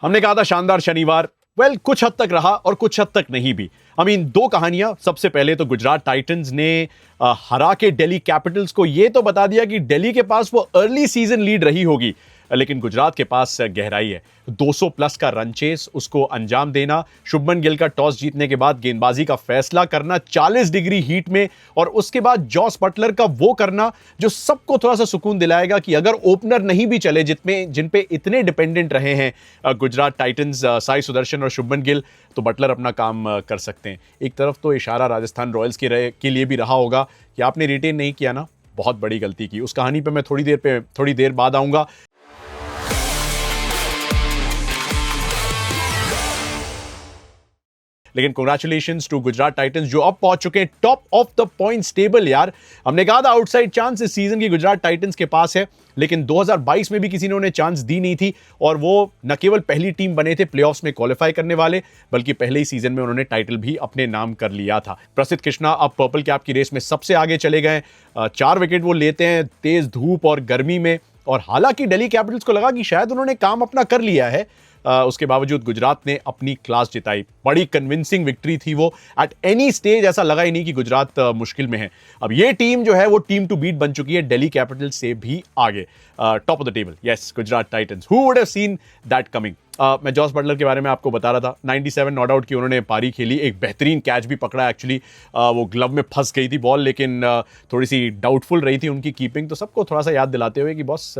हमने कहा था शानदार शनिवार। कुछ हद तक रहा और कुछ हद तक नहीं भी। दो कहानियां। सबसे पहले तो गुजरात टाइटंस ने हरा के दिल्ली कैपिटल्स को यह तो बता दिया कि दिल्ली के पास वो अर्ली सीजन लीड रही होगी, लेकिन गुजरात के पास गहराई है। 200 प्लस का रन चेस, उसको अंजाम देना, शुभमन गिल का टॉस जीतने के बाद गेंदबाजी का फैसला करना 40 डिग्री हीट में, और उसके बाद जॉस बटलर का वो करना जो सबको थोड़ा सा सुकून दिलाएगा कि अगर ओपनर नहीं भी चले, जिन पे इतने डिपेंडेंट रहे हैं गुजरात टाइटंस, साई सुदर्शन और शुभमन गिल, तो बटलर अपना काम कर सकते हैं। एक तरफ तो इशारा राजस्थान रॉयल्स के लिए भी रहा होगा कि आपने रिटेन नहीं किया ना, बहुत बड़ी गलती की। उस कहानी पे मैं थोड़ी देर बाद आऊंगा। लेकिन कांग्रेचुलेशंस टू गुजरात टाइटंस जो अब पहुंच चुके हैं top of the points table. यार, हमने कहा था आउटसाइड चांस इस सीजन की गुजरात टाइटंस के पास है, लेकिन 2022 में भी किसी ने उन्हें चांस दी नहीं थी, और वो न केवल पहली टीम बने थे प्लेऑफ्स में क्वालिफाई करने वाले, बल्कि पहले ही सीजन में उन्होंने टाइटल भी अपने नाम कर लिया था। प्रसिद्ध कृष्णा अब पर्पल कैप की रेस में सबसे आगे चले गए। 4 विकेट वो लेते हैं तेज धूप और गर्मी में, और हालांकि दिल्ली कैपिटल्स को लगा कि शायद उन्होंने काम अपना कर लिया है, उसके बावजूद गुजरात ने अपनी क्लास जिताई। बड़ी कन्विंसिंग विक्ट्री थी वो। एट एनी स्टेज ऐसा लगा ही नहीं कि गुजरात मुश्किल में है। अब ये टीम जो है वो टीम टू बीट बन चुकी है, दिल्ली कैपिटल्स से भी आगे, top of the table. Yes, Gujarat Titans. Who would have seen that coming. मैं जॉस बटलर के बारे में आपको बता रहा था। 97 नॉट आउट की उन्होंने पारी खेली, एक बेहतरीन कैच भी पकड़ा। एक्चुअली वो ग्लव में फंस गई थी बॉल, लेकिन थोड़ी सी डाउटफुल रही थी उनकी कीपिंग, तो सबको थोड़ा सा याद दिलाते हुए कि बॉस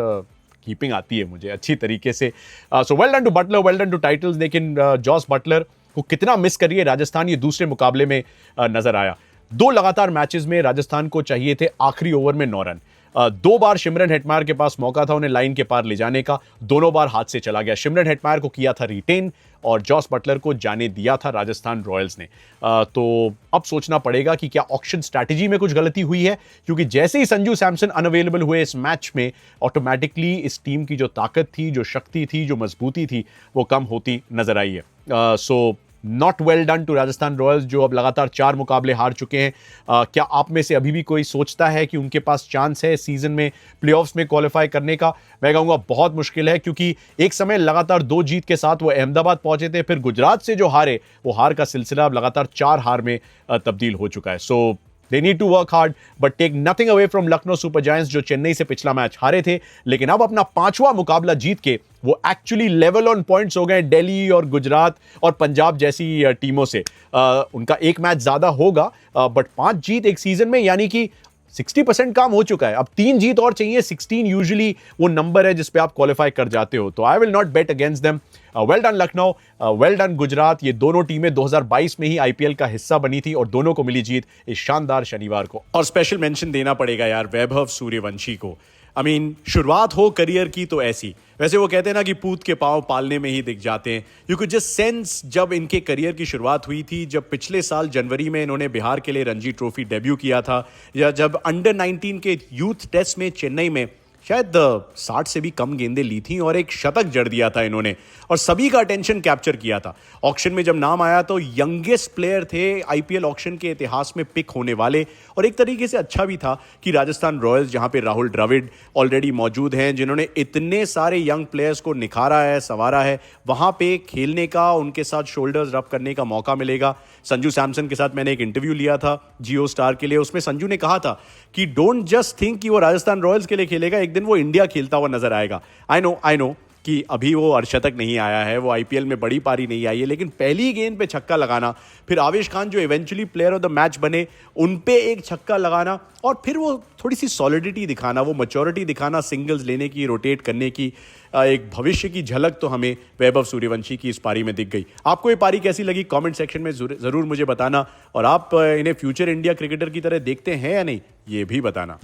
कीपिंग आती है मुझे अच्छी तरीके से। So well done to Buttler, well done to titles. लेकिन जॉस बटलर को कितना मिस कर रही है राजस्थान, ये दूसरे मुकाबले में नजर आया। 2 लगातार मैचेस में राजस्थान को चाहिए थे आखिरी ओवर में 9 रन। 2 बार सिमरन हेटमायर के पास मौका था उन्हें लाइन के पार ले जाने का, दोनों बार हाथ से चला गया। सिमरन हेटमायर को किया था रिटेन और जॉस बटलर को जाने दिया था राजस्थान रॉयल्स ने। तो अब सोचना पड़ेगा कि क्या ऑक्शन स्ट्रैटेजी में कुछ गलती हुई है, क्योंकि जैसे ही संजू सैमसन अनअवेलेबल हुए इस मैच में, ऑटोमेटिकली इस टीम की जो ताकत थी, जो शक्ति थी, जो मजबूती थी, वो कम होती नजर आई है। So not well done to Rajasthan Royals जो अब लगातार 4 मुकाबले हार चुके हैं। क्या आप में से अभी भी कोई सोचता है कि उनके पास चांस है सीजन में प्लेऑफ्स में क्वालिफाई करने का? मैं कहूंगा बहुत मुश्किल है, क्योंकि एक समय लगातार 2 जीत के साथ वो अहमदाबाद पहुंचे थे, फिर गुजरात से जो हारे, वो हार का सिलसिला अब लगातार 4 हार में तब्दील हो चुका है। सो They need to work hard, but take nothing away from Lucknow Super Giants जो चेन्नई से पिछला मैच हारे थे, लेकिन अब अपना 5वां मुकाबला जीत के वो एक्चुअली लेवल ऑन पॉइंट्स हो गए दिल्ली और गुजरात और पंजाब जैसी टीमों से। उनका एक मैच ज्यादा होगा, बट 5 जीत एक सीजन में, यानी कि 60% काम हो चुका है। अब 3 जीत और चाहिए। 16 यूजुअली वो नंबर है जिस पे आप क्वालिफाई कर जाते हो। तो I will not bet against them. Well done Lucknow, well done Gujarat. ये दोनों टीमें 2022 में ही आईपीएल का हिस्सा बनी थी और दोनों को मिली जीत इस शानदार शनिवार को। और स्पेशल मेंशन देना पड़ेगा यार वैभव सूर्यवंशी को। शुरुआत हो करियर की तो ऐसी, वैसे वो कहते हैं ना कि पूत के पांव पालने में ही दिख जाते हैं। यू कुड जस्ट सेंस जब इनके करियर की शुरुआत हुई थी, जब पिछले साल जनवरी में इन्होंने बिहार के लिए रणजी ट्रॉफी डेब्यू किया था, या जब अंडर 19 के यूथ टेस्ट में चेन्नई में शायद 60 से भी कम गेंदें ली थी और एक शतक जड़ दिया था इन्होंने, और सभी का अटेंशन कैप्चर किया था। ऑक्शन में जब नाम आया तो यंगेस्ट प्लेयर थे आईपीएल ऑक्शन के इतिहास में पिक होने वाले, और एक तरीके से अच्छा भी था कि राजस्थान रॉयल्स, जहां पे राहुल द्रविड़ ऑलरेडी मौजूद हैं, जिन्होंने इतने सारे यंग प्लेयर्स को निखारा है, संवारा है, वहां पे खेलने का, उनके साथ शोल्डर्स रब करने का मौका मिलेगा। संजू सैमसन के साथ मैंने एक इंटरव्यू लिया था जियो स्टार के लिए, उसमें संजू ने कहा था कि डोंट जस्ट थिंक कि वो राजस्थान रॉयल्स के लिए खेलेगा, एक दिन वो इंडिया खेलता हुआ नजर आएगा। आई नो कि अभी वो अर्शतक नहीं आया है, वो आईपीएल में बड़ी पारी नहीं आई है, लेकिन पहली गेंद पे छक्का लगाना, फिर आवेश खान जो eventually player of the match बने, उन पे एक छक्का लगाना, और फिर वो थोड़ी सी सॉलिडिटी दिखाना, वो मैच्योरिटी दिखाना, सिंगल्स लेने की, रोटेट करने की, एक भविष्य की झलक तो हमें वैभव सूर्यवंशी की इस पारी में दिख गई। आपको ये पारी कैसी लगी कमेंट सेक्शन में जरूर मुझे बताना, और आप इन्हें फ्यूचर इंडिया क्रिकेटर की तरह देखते हैं या नहीं, ये भी बताना।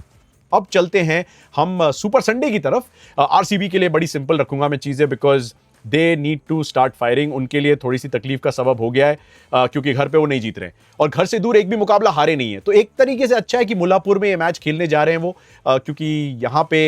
अब चलते हैं हम सुपर संडे की तरफ। आरसीबी के लिए बड़ी सिंपल रखूंगा मैं चीजें, because they need to start firing. उनके लिए थोड़ी सी तकलीफ का सबब हो गया है, क्योंकि घर पे वो नहीं जीत रहे हैं और घर से दूर एक भी मुकाबला हारे नहीं है। तो एक तरीके से अच्छा है कि मुल्लापुर में ये मैच खेलने जा रहे हैं वो, क्योंकि यहाँ पे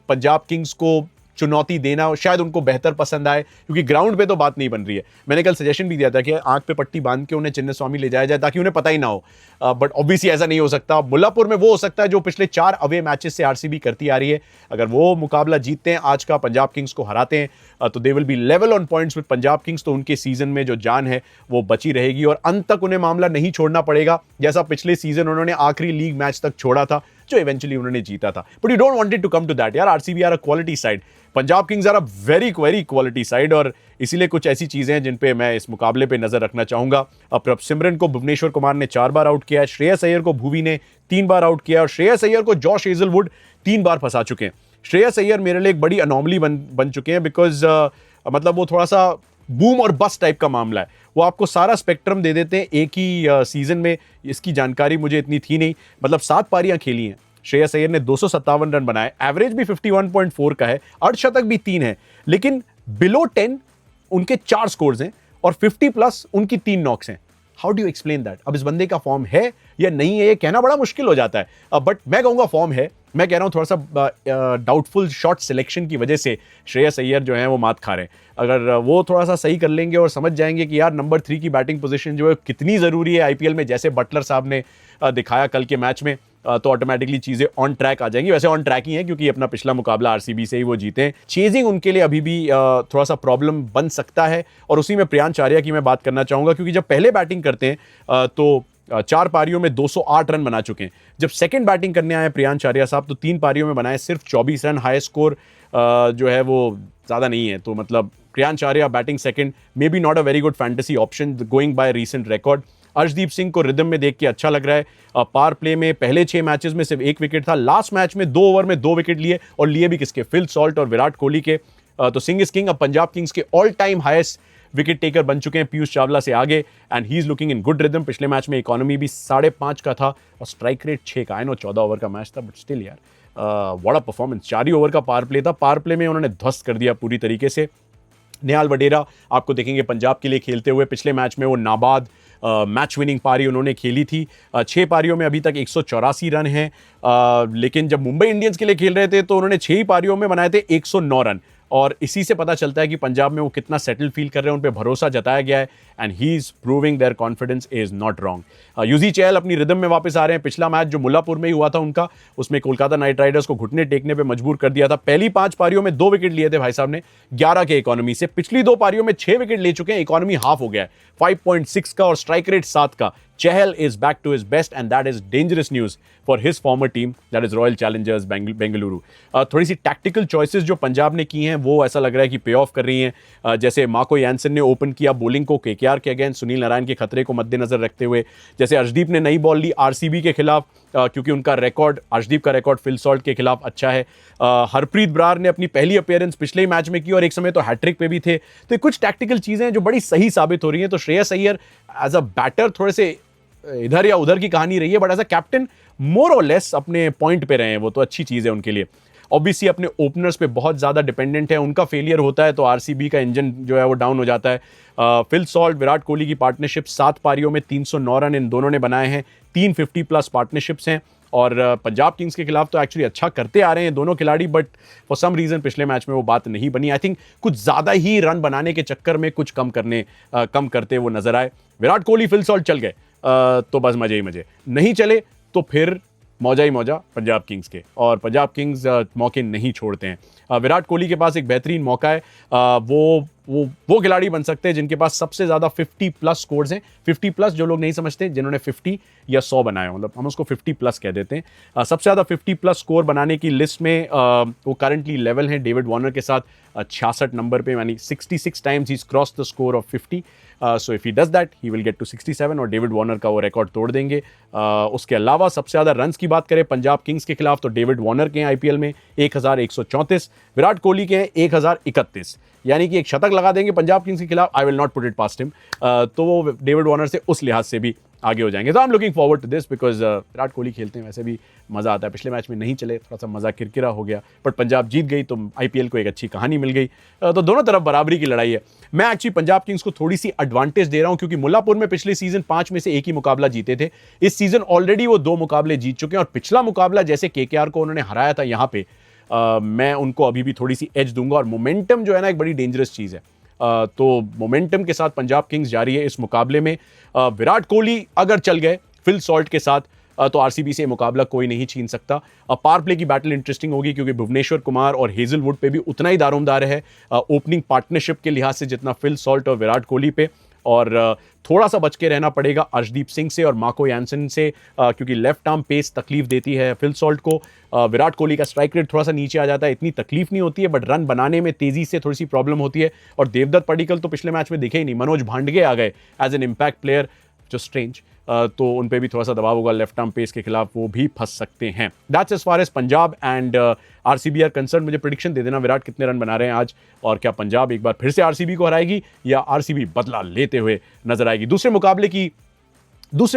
पंजाब किंग्स को चुनौती देना शायद उनको बेहतर पसंद आए, क्योंकि ग्राउंड पे तो बात नहीं बन रही है। मैंने कल सजेशन भी दिया था कि आंख पे पट्टी बांध के उन्हें चिन्नस्वामी ले जाया जाए ताकि उन्हें पता ही ना हो, बट ऑब्वियसली ऐसा नहीं हो सकता। मुल्लापुर में वो हो सकता है जो पिछले 4 अवे मैचेस से आरसीबी करती आ रही है। अगर वो मुकाबला जीतते हैं, आज का पंजाब किंग्स को हराते हैं, तो they will be level on points with Punjab Kings, तो उनके सीजन में जो जान है वो बची रहेगी और अंत तक उन्हें मामला नहीं छोड़ना पड़ेगा, जैसा पिछले सीजन उन्होंने आखिरी लीग मैच तक छोड़ा था जो इवेंचुअली उन्होंने जीता था। But you don't want it to come to that यार। RCB are a quality side, Punjab Kings are a very very quality side, और इसीलिए कुछ ऐसी चीजें हैं जिन पे मैं इस मुकाबले पे नजर रखना चाहूंगा। अब सिमरन को भुवनेश्वर कुमार ने 4 बार आउट किया है, श्रेयस अय्यर को भुवी ने 3 बार आउट किया, और श्रेयस अय्यर को जॉश हेजलवुड 3 बार फंसा चुके हैं। श्रेयस अय्यर मेरे लिए एक बड़ी अनोमली बन चुके हैं, बिकॉज मतलब वो थोड़ा सा बूम और बस्ट टाइप का मामला है। वो आपको सारा स्पेक्ट्रम दे देते हैं एक ही सीजन में। इसकी जानकारी मुझे इतनी थी नहीं। मतलब 7 पारियां खेली हैं श्रेयस अय्यर ने, 257 रन बनाए, एवरेज भी 51.4 का है, अर्धशतक भी 3 है, लेकिन बिलो 10 उनके 4 स्कोर्स हैं और 50 प्लस उनकी 3 नॉक्स हैं। How do you explain that? अब इस बंदे का फॉर्म है या नहीं है, ये कहना बड़ा मुश्किल हो जाता है। बट मैं कहूंगा फॉर्म है। मैं कह रहा हूं थोड़ा सा डाउटफुल शॉट सिलेक्शन की वजह से श्रेयस अय्यर जो है वो मात खा रहे हैं। अगर वो थोड़ा सा सही कर लेंगे और समझ जाएंगे कि यार नंबर 3 की बैटिंग पोजीशन जो है कितनी जरूरी है आईपीएल में, जैसे बटलर साहब ने दिखाया कल के मैच में, तो ऑटोमेटिकली चीजें ऑन ट्रैक आ जाएंगी। वैसे ऑन ट्रैक ही है क्योंकि अपना पिछला मुकाबला आरसीबी से ही वो जीते हैं। चेजिंग उनके लिए अभी भी थोड़ा सा प्रॉब्लम बन सकता है, और उसी में प्रियांश आर्या की मैं बात करना चाहूंगा, क्योंकि जब पहले बैटिंग करते हैं तो 4 पारियों में 208 रन बना चुके हैं। जब सेकंड बैटिंग करने आए प्रियांश आर्या साहब तो 3 पारियों में बनाए सिर्फ 24 रन। हाई स्कोर जो है वो ज्यादा नहीं है, तो मतलब Priyansh Arya batting second may be not a very good fantasy option going by recent record. Arshdeep Singh को रिदम में देख के अच्छा लग रहा है। पावर प्ले में पहले 6 मैचेस में सिर्फ 1 विकेट था, लास्ट मैच में 2 ओवर में 2 विकेट लिए, और लिए भी किसके? फिल सॉल्ट और विराट कोहली के। तो सिंह इज किंग। अब पंजाब किंग्स के all time highest wicket taker बन चुके हैं पीयूष चावला से आगे, and he is looking in good rhythm. पिछले मैच में इकोनॉमी भी 5.5 का था और स्ट्राइक रेट 6 का। आई नो 14 ओवर का मैच था, बट स्टिल यार what a performance. 4 he over का पावर प्ले था, पावर प्ले में उन्होंने ध्वस्त कर दिया पूरी तरीके से। निहाल वडेरा आपको देखेंगे पंजाब के लिए खेलते हुए। पिछले मैच में वो नाबाद मैच विनिंग पारी उन्होंने खेली थी। 6 पारियों में अभी तक 184 रन हैं, लेकिन जब मुंबई इंडियंस के लिए खेल रहे थे तो उन्होंने 6 ही पारियों में बनाए थे 109 रन, और इसी से पता चलता है कि पंजाब में वो कितना सेटल फील कर रहे हैं, उन पे भरोसा जताया गया है, and he is proving their confidence is not wrong. Yuzi Chahal अपनी रिदम में वापस आ रहे हैं। पिछला मैच जो मुल्लापुर में ही हुआ था उनका, उसमें कोलकाता नाइट राइडर्स को घुटने टेकने पे मजबूर कर दिया था। पहली 5 पारियों में 2 विकेट लिए थे भाई साहब ने 11 के इकोनॉमी से। पिछली 2 पारियों में 6 विकेट ले चुके हैं, इकोनॉमी हाफ हो गया है 5.6 का और स्ट्राइक रेट 7 का। Chahal is back to his best, and that is dangerous news for his former team, that is Royal Challengers Bengaluru. थोड़ी सी टैक्टिकल चॉइसेस जो पंजाब ने की हैं वो ऐसा लग रहा है कि पे ऑफ कर रही हैं। जैसे मार्को यानसन ने ओपन किया बॉलिंग को केकेआर के अगेंस्ट सुनील नारायण के खतरे को मद्देनजर रखते हुए। जैसे अर्शदीप ने नई बॉल ली आरसीबी के खिलाफ, क्योंकि उनका रिकॉर्ड, अर्शदीप का रिकॉर्ड फिल सॉल्ट के खिलाफ अच्छा है। हरप्रीत बरार ने अपनी पहली अपीयरेंस पिछले ही मैच में की और एक समय तो हैट्रिक पे भी थे। तो ये कुछ टैक्टिकल चीजें हैं जो बड़ी सही साबित हो रही हैं। तो Shreyas Iyer as a batter थोड़े से इधर या उधर की कहानी रही है, but as a captain more और लेस अपने पॉइंट पे रहे हैं, वो तो अच्छी चीज है उनके लिए। ऑब्वियसली अपने ओपनर्स पे बहुत ज्यादा डिपेंडेंट है, उनका फेलियर होता है तो आरसीबी का इंजन जो है वो डाउन हो जाता है। फिल सॉल्ट विराट कोहली की पार्टनरशिप 7 पारियों में 309 रन इन दोनों ने बनाए हैं। 350 प्लस पार्टनरशिप्स हैं, और पंजाब किंग्स के खिलाफ तो एक्चुअली अच्छा करते आ रहे हैं दोनों खिलाड़ी, बट फॉर सम रीजन पिछले मैच में वो बात नहीं बनी। आई थिंक कुछ ज्यादा ही रन बनाने के चक्कर में कुछ कम करते वो नजर आए। विराट कोहली फिल सॉल्ट चल गए तो बस मजे ही मजे, नहीं चले तो फिर मौजा ही मौजा पंजाब किंग्स के, और पंजाब किंग्स मौके नहीं छोड़ते हैं। विराट कोहली के पास एक बेहतरीन मौका है। वो खिलाड़ी बन सकते हैं जिनके पास सबसे ज्यादा 50 प्लस स्कोर्स हैं। 50 प्लस जो लोग नहीं समझते, जिन्होंने 50 या 100 बनाए, मतलब हम उसको 50 प्लस कह देते हैं। सबसे ज्यादा 50 प्लस स्कोर बनाने की लिस्ट में वो करंटली लेवल हैं डेविड वार्नर के साथ 66 नंबर पे, यानी 66 टाइम्स ही cross the score of 50। So if he does that he will get to 67, और डेविड वार्नर का वो रिकॉर्ड तोड़ देंगे। उसके अलावा सबसे ज्यादा रन्स की बात करें पंजाब किंग्स के खिलाफ तो डेविड वार्नर के हैं आईपीएल में 1134, विराट कोहली के हैं 1031, यानी कि एक शतक लगा देंगे पंजाब किंग्स के खिलाफ। आई will not put it past him, तो वो डेविड वार्नर से उस लिहाज से भी आगे हो जाएंगे। तो I am looking forward to this because Virat Kohli खेलते हैं वैसे भी मजा आता है। पिछले मैच में नहीं चले, थोड़ा सा मजा किरकिरा हो गया, बट पंजाब जीत गई तो आईपीएल को एक अच्छी कहानी मिल गई। तो दोनों तरफ बराबरी की लड़ाई है। मैं एक्चुअली पंजाब किंग्स को थोड़ी सी एडवांटेज दे रहा हूं, क्योंकि मुल्लापुर में पिछले सीजन 5 में से 1 ही मुकाबला जीते थे। इस सीजन ऑलरेडी वो 2 मुकाबले जीत चुके हैं, और पिछला मुकाबला जैसे केकेआर को उन्होंने हराया था यहाँ पे, मैं उनको अभी भी थोड़ी सी एज दूंगा। और मोमेंटम जो है ना, एक बड़ी डेंजरस चीज़ है। तो मोमेंटम के साथ पंजाब किंग्स जारी है इस मुकाबले में। विराट कोहली अगर चल गए फिल सॉल्ट के साथ, तो आरसीबी से मुकाबला कोई नहीं छीन सकता। पावर प्ले की बैटल इंटरेस्टिंग होगी, क्योंकि भुवनेश्वर कुमार और हेजलवुड पे भी उतना ही दारोमदार है ओपनिंग पार्टनरशिप के लिहाज से जितना फिल सॉल्ट और विराट कोहली पे। और थोड़ा सा बच के रहना पड़ेगा अर्शदीप सिंह से और मार्को यानसन से, क्योंकि लेफ्ट आर्म पेस तकलीफ देती है फिल सॉल्ट को। विराट कोहली का स्ट्राइक रेट थोड़ा सा नीचे आ जाता है, इतनी तकलीफ नहीं होती है, बट रन बनाने में तेजी से थोड़ी सी प्रॉब्लम होती है। और देवदत्त पडिक्कल तो पिछले मैच में दिखे ही नहीं, मनोज भांडगे आ गए एज एन इम्पैक्ट प्लेयर, जो स्ट्रेंज। तो उन पे भी थोड़ा सा दबाव होगा लेफ्ट आर्म पेस के खिलाफ, वो भी फंस सकते हैं। That's as far as Punjab and RCB are concern. मुझे प्रेडिक्शन दे देना विराट कितने रन बना रहे हैं आज, और क्या पंजाब एक बार फिर से आरसीबी को हराएगी या आरसीबी बदला लेते हुए नजर आएगी। दूसरे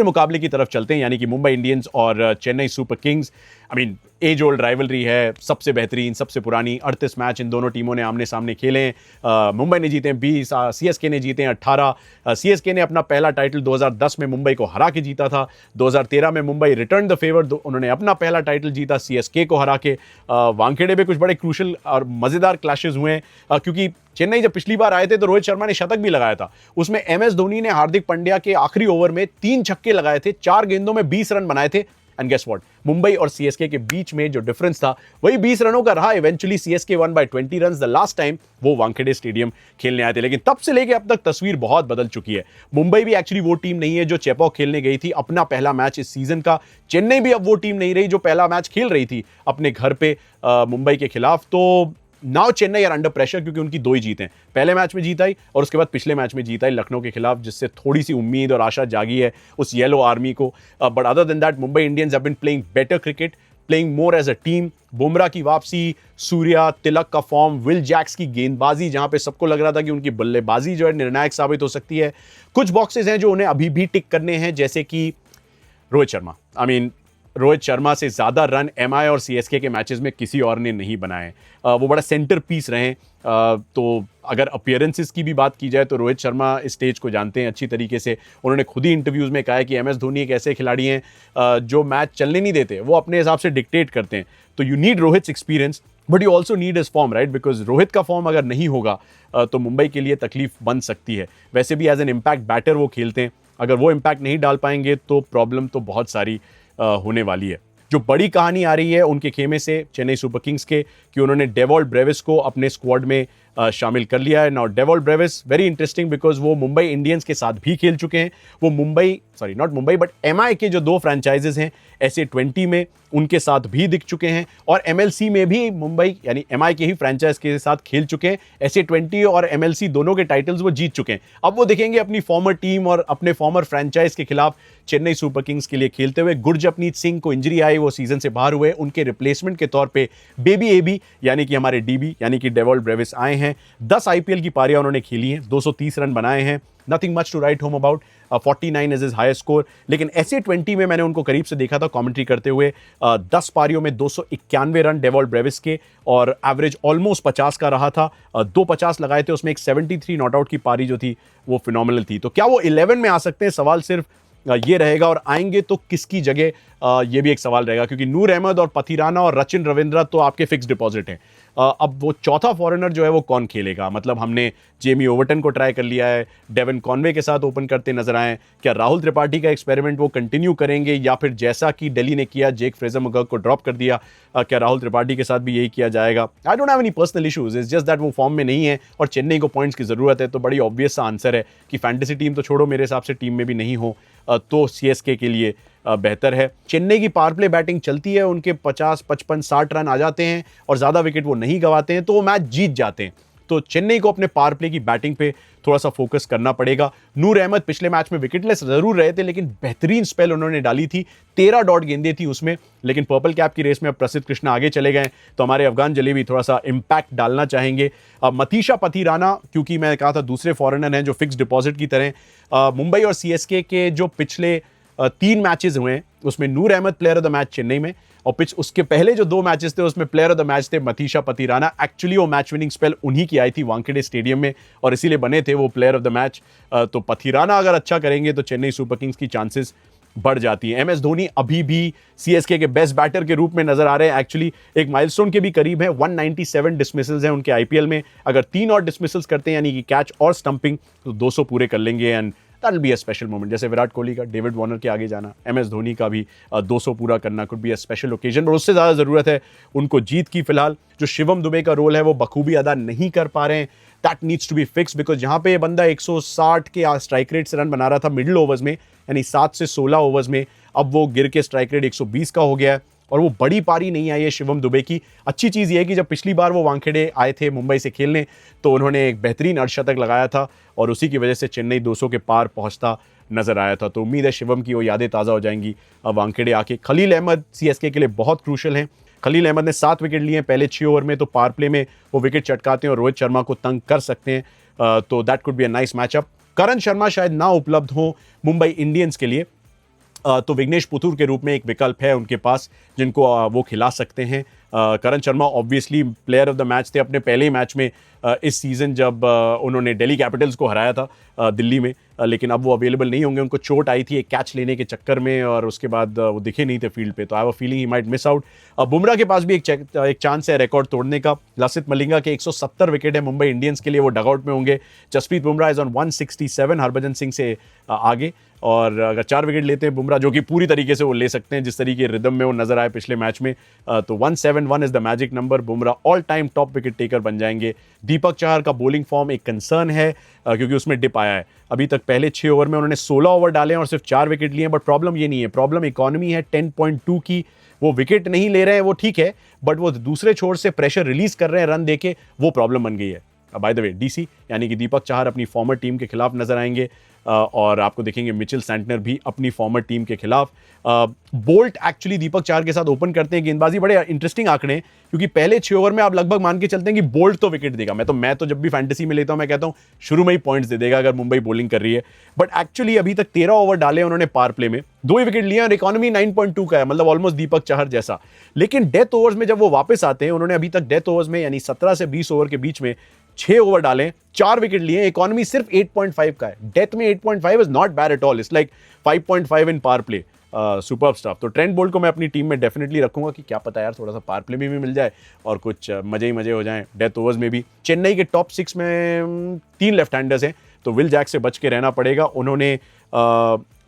मुकाबले की तरफ चलते हैं, यानी कि मुंबई इंडियंस और Chennai Super Kings. I mean as old rivalry है, सबसे बेहतरीन, सबसे पुरानी। 38 मैच इन दोनों टीमों ने आमने सामने खेले हैं। मुंबई ने जीते हैं 20, सीएसके ने जीते हैं 18। सीएसके ने अपना पहला टाइटल 2010 में मुंबई को हरा के जीता था। 2013 में मुंबई रिटर्न द फेवर, उन्होंने अपना पहला टाइटल जीता सीएसके को हरा के। वानखेड़े में कुछ बड़े क्रूशल और मज़ेदार क्लैशेस हुए हैं, क्योंकि चेन्नई जब पिछली बार आए थे तो रोहित शर्मा ने शतक भी लगाया था। उसमें एमएस धोनी ने हार्दिक पांड्या के आखिरी ओवर में 3 छक्के लगाए थे, 4 गेंदों में 20 रन बनाए थे। एंड गेस व्हाट, मुंबई और सीएसके के बीच में जो डिफरेंस था वही 20 रनों का रहा। Eventually CSK one by 20 run the last time वो वानखेड़े स्टेडियम खेलने आए थे। लेकिन तब से लेके अब तक तस्वीर बहुत बदल चुकी है। मुंबई भी एक्चुअली वो टीम नहीं है जो चेपॉक खेलने गई थी अपना पहला मैच इस सीजन का। चेन्नई भी अब वो टीम नहीं रही जो पहला मैच खेल रही थी अपने घर पे मुंबई के खिलाफ। तो now Chennai are under pressure, क्योंकि उनकी 2 ही जीत हैं। पहले मैच में जीत आई और उसके बाद पिछले मैच में जीत आई लखनऊ के खिलाफ, जिससे थोड़ी सी उम्मीद और आशा जागी है उस येलो आर्मी को। But other than that, Mumbai Indians have been playing better cricket, playing more as a team. Bumrah की वापसी, सूर्या, तिलक का फॉर्म, विल जैक्स की गेंदबाजी, जहां पे सबको लग रहा था कि उनकी बल्लेबाजी जो है निर्णायक साबित हो सकती है। कुछ बॉक्सेस हैं जो उन्हें अभी भी टिक करने हैं, जैसे कि रोहित शर्मा। रोहित शर्मा से ज़्यादा रन एमआई और सीएसके के मैचेस में किसी और ने नहीं बनाए। वो बड़ा सेंटर पीस रहे। तो अगर अपीयरेंसेस की भी बात की जाए तो रोहित शर्मा इस स्टेज को जानते हैं अच्छी तरीके से। उन्होंने खुद ही इंटरव्यूज़ में कहा है कि एमएस धोनी एक ऐसे खिलाड़ी हैं जो मैच चलने नहीं देते, वो अपने हिसाब से डिक्टेट करते हैं। तो you need Rohit's experience, but you also need his form, right? Because Rohit का फॉर्म अगर नहीं होगा तो मुंबई के लिए तकलीफ बन सकती है। वैसे भी एज एन इम्पैक्ट बैटर वो खेलते हैं, अगर वो इम्पैक्ट नहीं डाल पाएंगे तो प्रॉब्लम तो बहुत सारी होने वाली है। जो बड़ी कहानी आ रही है उनके खेमे से चेन्नई सुपर किंग्स के, कि उन्होंने डेवॉल्ट ब्रेविस को अपने स्क्वाड में शामिल कर लिया है। Now Dewald Brevis very interesting, because वो मुंबई इंडियंस के साथ भी खेल चुके हैं। वो नॉट मुंबई बट एमआई के जो 2 फ्रेंचाइजेस हैं SA20 में, उनके साथ भी दिख चुके हैं। और एमएलसी में भी मुंबई यानी एमआई के ही फ्रेंचाइज के साथ खेल चुके हैं। SA20 और एमएलसी दोनों के टाइटल्स वो जीत चुके हैं। अब वो देखेंगे अपनी फॉर्मर टीम और अपने फॉर्मर फ्रेंचाइज के खिलाफ चेन्नई सुपर किंग्स के लिए खेलते हुए। गुरजपनीत सिंह को इंजरी आई, वो सीजन से बाहर हुए। उनके रिप्लेसमेंट के तौर पे बेबी एबी यानी कि हमारे डीबी यानी कि डेवॉल्ट ब्रेविस आए हैं। 10 आईपीएल की पारियां उन्होंने खेली हैं, 230 रन बनाए हैं। Nothing much to write home about, 49 is his highest score. लेकिन SA20 में मैंने उनको करीब से देखा था कमेंट्री करते हुए। 10 पारियों में 291 रन डेवॉल्ट ब्रेविस के, और एवरेज ऑलमोस्ट 50 का रहा था। 2 50 लगाए थे, उसमें एक 73 नॉट आउट की पारी जो थी वो फिनोमिनल थी। तो क्या वो 11 में आ सकते हैं? सवाल सिर्फ ये रहेगा। और आएंगे तो किसकी जगह, ये भी एक सवाल रहेगा, क्योंकि नूर अहमद और पथिराना और रचिन रविंद्रा तो आपके फिक्स डिपॉजिट हैं। अब वो चौथा फॉरेनर जो है वो कौन खेलेगा? मतलब हमने जेमी ओवर्टन को ट्राई कर लिया है, डेवन कॉनवे के साथ ओपन करते नजर आए। क्या राहुल त्रिपाठी का एक्सपेरिमेंट वो कंटिन्यू करेंगे, या फिर जैसा कि दिल्ली ने किया, जेक फ्रेजर मगर्ग को ड्रॉप कर दिया, क्या राहुल त्रिपाठी के साथ भी यही किया जाएगा? I don't have any personal issues, it's just that वो फॉर्म में नहीं है और चेन्नई को पॉइंट्स की जरूरत है। तो बड़ी ऑब्वियस सा आंसर है कि फैंटेसी टीम तो छोड़ो, मेरे हिसाब से टीम में भी नहीं हो तो सीएसके के लिए बेहतर है। चेन्नई की पावर प्ले बैटिंग चलती है, उनके 50, 55, 60 रन आ जाते हैं और ज़्यादा विकेट वो नहीं गंवाते हैं, तो वो मैच जीत जाते हैं। तो चेन्नई को अपने पावर प्ले की बैटिंग पे थोड़ा सा फोकस करना पड़ेगा। नूर अहमद पिछले मैच में विकेटलेस जरूर रहे थे, लेकिन बेहतरीन स्पेल उन्होंने डाली थी। 13 डॉट गेंदें थी उसमें। लेकिन पर्पल कैप की रेस में अब प्रसिद्ध कृष्णा आगे चले गए, तो हमारे अफगान जलेबी थोड़ा सा इंपैक्ट डालना चाहेंगे। मतीशा पथिराना, क्योंकि मैं कहा था दूसरे फॉरेनर हैं जो फिक्स डिपॉजिट की तरह। मुंबई और सीएसके के जो पिछले 3 मैचेस हुए हैं उसमें Noor Ahmad player of the match Chennai में, और उसके पहले जो 2 मैचेस थे उसमें प्लेयर ऑफ द मैच थे मतीशा पथिराना। एक्चुअली वो मैच विनिंग स्पेल उन्हीं की आई थी वानखेड़े स्टेडियम में, और इसीलिए बने थे वो प्लेयर ऑफ द मैच। तो पथिराना अगर अच्छा करेंगे तो चेन्नई सुपर किंग्स की चांसेस बढ़ जाती है। एमएस धोनी अभी भी सीएसके के बेस्ट बैटर के रूप में नजर आ रहे हैं। एक्चुअली एक माइलस्टोन के भी करीब है, 197 डिसमिसल्स हैं उनके आईपीएल में। अगर 3 और डिसमिसल्स करते हैं यानी कि कैच और स्टंपिंग, तो 200 पूरे कर लेंगे and that will be a special moment. जैसे विराट कोहली का डेविड वार्नर के आगे जाना, एमएस धोनी का भी 200 पूरा करना could be a special occasion. और उससे ज़्यादा ज़रूरत है उनको जीत की। फिलहाल जो शिवम दुबे का रोल है वो बखूबी अदा नहीं कर पा रहे हैं। That needs to be fix, because जहाँ पे ये बंदा 160 के स्ट्राइक रेट से रन बना रहा था मिडिल ओवर्स में, यानी 7 से 16 ओवर्स में, अब वो गिर के स्ट्राइक रेट 120 का हो गया है और वो बड़ी पारी नहीं आई है शिवम दुबे की। अच्छी चीज़ ये है कि जब पिछली बार वो वानखेड़े आए थे मुंबई से खेलने तो उन्होंने एक बेहतरीन अर्धशतक लगाया था और उसी की वजह से चेन्नई 200 के पार पहुंचता नजर आया था। तो उम्मीद है शिवम की वो यादें ताज़ा हो जाएंगी अब वानखेड़े आके। खलील अहमद सीएसके के लिए बहुत क्रूशल हैं। खलील अहमद ने 7 विकेट लिए हैं पहले 6 ओवर में, तो पावर प्ले में वो विकेट चटकाते हैं और रोहित शर्मा को तंग कर सकते हैं। तो that could be a nice matchup. Karan Sharma शायद ना उपलब्ध हो मुंबई इंडियंस के लिए, तो विघ्नेश पुथुर के रूप में एक विकल्प है उनके पास जिनको वो खिला सकते हैं। Karan Sharma obviously player of the match थे अपने पहले ही मैच में इस सीज़न जब उन्होंने दिल्ली कैपिटल्स को हराया था दिल्ली में, लेकिन अब वो अवेलेबल नहीं होंगे। उनको चोट आई थी एक कैच लेने के चक्कर में और उसके बाद वो दिखे नहीं थे फील्ड पे, तो I have a feeling he might miss out. Bumrah के पास भी एक चांस है रिकॉर्ड तोड़ने का। लसित मलिंगा के 170 विकेट है मुंबई इंडियंस के लिए, वो डगआउट में होंगे। जसप्रीत बुमराह इज ऑन 167 हरभजन सिंह से आगे, और अगर 4 विकेट लेते हैं बुमराह, जो कि पूरी तरीके से वो ले सकते हैं जिस तरीके रिदम में वो नजर आए पिछले मैच में, तो 171 is the magic number. Bumrah all time top wicket taker बन जाएंगे। दीपक चहर का बॉलिंग फॉर्म एक कंसर्न है क्योंकि उसमें डिप आया है। अभी तक पहले 6 ओवर में उन्होंने 16 ओवर डाले हैं और सिर्फ 4 विकेट लिए हैं, बट प्रॉब्लम ये नहीं है, प्रॉब्लम इकॉनमी है 10.2 की। वो विकेट नहीं ले रहे हैं वो ठीक है, बट वो दूसरे छोर से प्रेशर रिलीज कर रहे हैं रन देके, वो प्रॉब्लम बन गई है। बाय द वे डीसी यानी कि दीपक चहर अपनी फॉर्मर टीम के खिलाफ नजर आएंगे और आपको देखेंगे मिचेल सैंटनर भी अपनी फॉर्मर टीम के खिलाफ। बोल्ट एक्चुअली दीपक चहर के साथ ओपन करते हैं गेंदबाजी। बड़े इंटरेस्टिंग आंकड़े हैं क्योंकि पहले 6 ओवर में आप लगभग मान के चलते हैं कि बोल्ट तो विकेट देगा। मैं तो जब भी फैंटेसी में लेता हूं मैं कहता हूं शुरू में ही पॉइंट्स दे देगा अगर मुंबई बॉलिंग कर रही है, बट एक्चुअली अभी तक 13 ओवर डाले उन्होंने पावर प्ले में, 2 ही विकेट लिए और इकोनॉमी 9.2 का है, मतलब ऑलमोस्ट दीपक चहर जैसा। लेकिन डेथ ओवर्स में जब वो वापस आते हैं, उन्होंने अभी तक डेथ ओवर्स में यानी 17 से 20 ओवर के बीच में 6 ओवर डाले, 4 विकेट लिए, इकोनॉमी सिर्फ 8.5 का है। डेथ में 8.5 is not bad at all, it's like 5.5 in power play. Superb stuff. तो ट्रेंट बोल्ट को मैं अपनी टीम में डेफिनेटली रखूंगा कि क्या पता यार थोड़ा सा पावर प्ले में भी मिल जाए और कुछ मजे ही मजे हो जाएं डेथ ओवर्स में भी। चेन्नई के टॉप 6 में 3 लेफ्ट हैंडर्स हैं, तो विल जैक से बच के रहना पड़ेगा। उन्होंने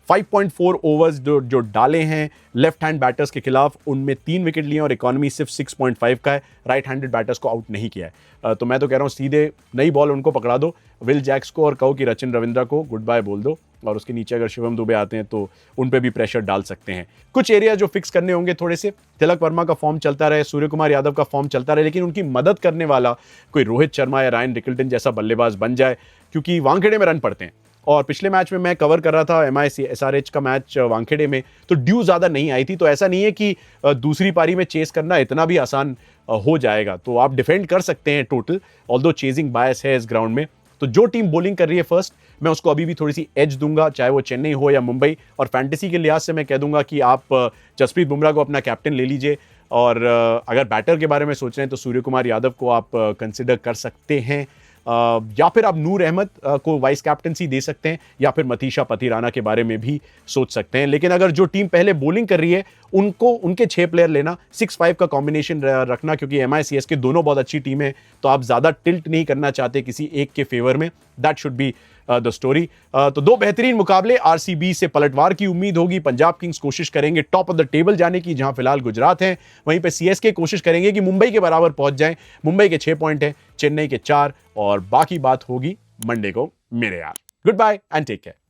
5.4 ओवर्स जो डाले हैं लेफ्ट हैंड बैटर्स के खिलाफ, उनमें 3 विकेट लिए और इकोनॉमी सिर्फ 6.5 का है। राइट हैंडेड बैटर्स को आउट नहीं किया है। तो मैं तो कह रहा हूँ सीधे नई बॉल उनको पकड़ा दो विल जैक्स को और कहो कि रचिन रविंद्रा को गुड बाय बोल दो, और उसके नीचे अगर शिवम दुबे आते हैं तो उन पे भी प्रेशर डाल सकते हैं। कुछ एरिया जो फिक्स करने होंगे थोड़े से, तिलक वर्मा का फॉर्म चलता रहे, सूर्य कुमार यादव का फॉर्म चलता रहे, लेकिन उनकी मदद करने वाला कोई रोहित शर्मा या रायन रिकल्टन जैसा बल्लेबाज बन जाए, क्योंकि वानखेड़े में रन पड़ते हैं। और पिछले मैच में मैं कवर कर रहा था MI SRH का मैच वानखेड़े में, तो ड्यू ज़्यादा नहीं आई थी, तो ऐसा नहीं है कि दूसरी पारी में चेस करना इतना भी आसान हो जाएगा। तो आप डिफेंड कर सकते हैं टोटल, ऑल्दो चेजिंग बायस है इस ग्राउंड में। तो जो टीम बॉलिंग कर रही है फर्स्ट, मैं उसको अभी भी थोड़ी सी एज दूंगा, चाहे वो चेन्नई हो या मुंबई। और फैंटेसी के लिहाज से मैं कह दूंगा कि आप जसप्रीत बुमराह को अपना कैप्टन ले लीजिए, और अगर बैटर के बारे में सोच रहे हैं तो सूर्य कुमार यादव को आप कंसिडर कर सकते हैं, या फिर आप नूर अहमद को वाइस कैप्टनसी दे सकते हैं, या फिर मतीशा पथिराना के बारे में भी सोच सकते हैं। लेकिन अगर जो टीम पहले बॉलिंग कर रही है उनके 6 प्लेयर लेना, 6-5 का कॉम्बिनेशन रखना, क्योंकि MI CSK दोनों बहुत अच्छी टीम है, तो आप ज़्यादा टिल्ट नहीं करना चाहते किसी एक के फेवर में। That should be the story. तो 2 बेहतरीन मुकाबले, RCB से पलटवार की उम्मीद होगी। पंजाब किंग्स कोशिश करेंगे टॉप ऑफ द टेबल जाने की, जहां फिलहाल गुजरात है। वहीं पे CSK कोशिश करेंगे कि मुंबई के बराबर पहुंच जाएं। मुंबई के 6 पॉइंट हैं, चेन्नई के 4, और बाकी बात होगी मंडे को मेरे यार। Goodbye and take care.